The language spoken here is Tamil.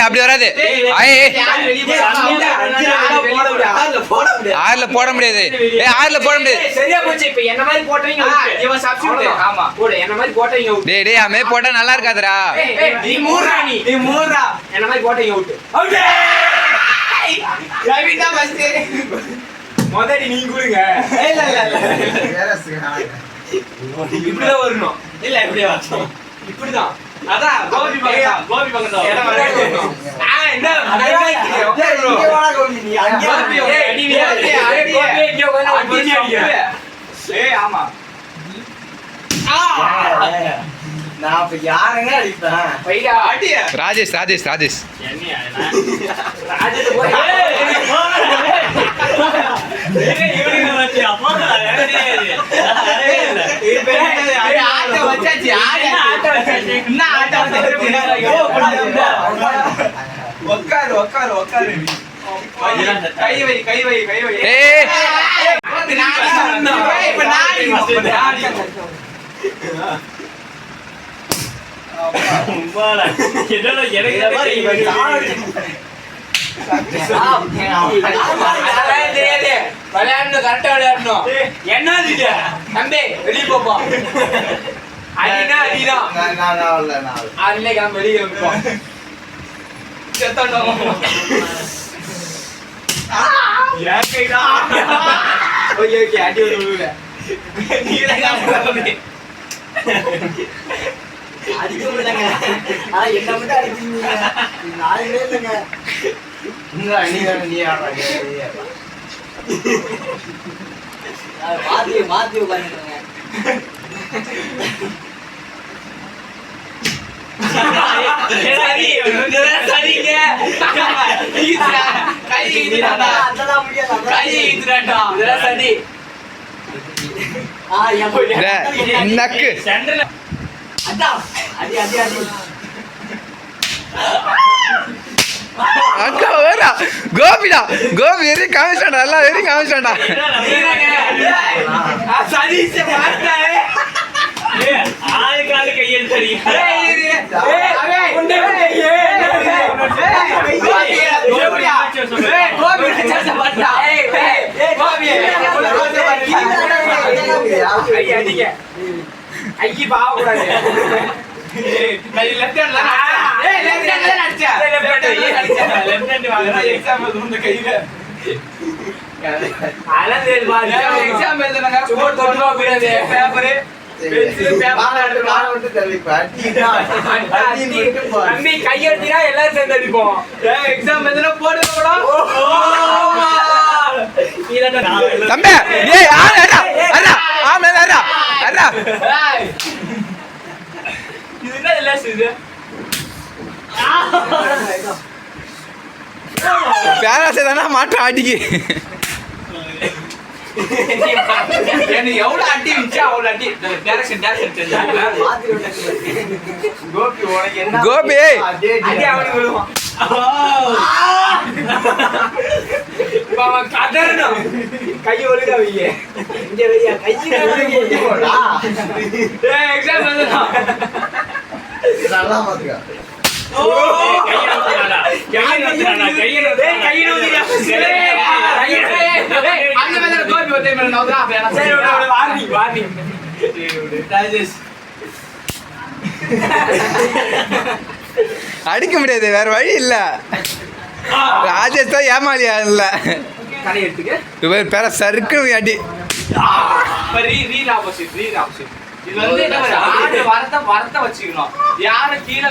அப்படி வராது. ஆறுல போட முடியாது. ஆறுல போட முடியாது. சரியா போச்சு. இப்ப என்ன மாதிரி போட்டவங்க இவன் சப்ஸ்டிட்யூட். ஆமா போடு. என்ன மாதிரி போட்டவங்க அவுட். டேய் டேய் அமே போட்டா நல்லா இருக்காதுடா. நீ மூறா நீ மூறா. என்ன மாதிரி போட்டவங்க அவுட். அவுட். ரவிதா ஃபர்ஸ்ட். முதல்ல நீ குடுங்க. இல்ல இல்ல இல்ல. இப்படிதான் வரணும். இல்ல இப்படியே வரணும். இப்படிதான். அதான் கோபி பக்கம். கோபி பக்கம். என்ன வரணும். என்ன ஓகே ப்ரோ. இங்க வாடா கோபி நீ. அங்க அடி கோபி இங்க வந்து அடி அடிங்க. ஆமா. நான் இப்ப யாரங்க அடிப்பேன். பைடா அடி. ராஜேஷ் ராஜேஷ் ராஜேஷ். என்னையா ராஜேஷ் போய். இவனுங்க வச்சி அப்பா ஆட்ட வச்சாச்சு. ஆட்ட வச்சாச்சு. என்ன ஆட்ட வச்சாச்சு. உட்காரு உட்காரு உட்காரு. கை வை கை வை கை வை. ஏய் இப்ப நாடி விளையாடணும் கரெக்டா விளையாடணும். என்ன தம்பி வெளியே போப்போம். அடினா அடிதான். அதுல கிளம்ப வெளியே கிளம்பிப்போம். ஓகே ஓகே அடி ஒரு விழுல. அடிக்க முடியலங்க. என்ன மட்டும் அடிக்கிறீங்க. நாளைக்கே இல்லைங்க. நீ மாத்தி மாத்தி உட்காந்துருங்க. நக்கு அக்கா வேறா கோபிடா கோபி வெறி காமிச்சாண்டா எல்லாம் வெறி காமிச்சாண்டா. ஆளுக்காலு கையில் தெரியும். ஐயி பாவக்கூடாது. கையெழுத்தினா எல்லாரும் சேர்ந்து அடிப்போம். எக்ஸாம் எழுதுனா போடுறா தம்பி ஏய் ஆடா அரா ஆமே அரா அரா இது என்ன இல்ல இது பேராசை தானே மாட்டோம் அடிக்கு. எவ்வளவு அடி விச்சா அவ்வளவு அடி. கோபி அடி அவனுக்கு விழுவான். கதறணும். கை ஒழுங்கா வைங்க. இங்க வையா கை எக்ஸாம் நல்லா பாத்துக்க. அடிக்க முடியாது வேற வழி இல்ல. ராஜேஷ் தான் ஏமாலியா இல்ல. இவர் பேர சருக்கு அடி. இது வந்து வரத்த வச்சுக்கணும். யாரும் கீழே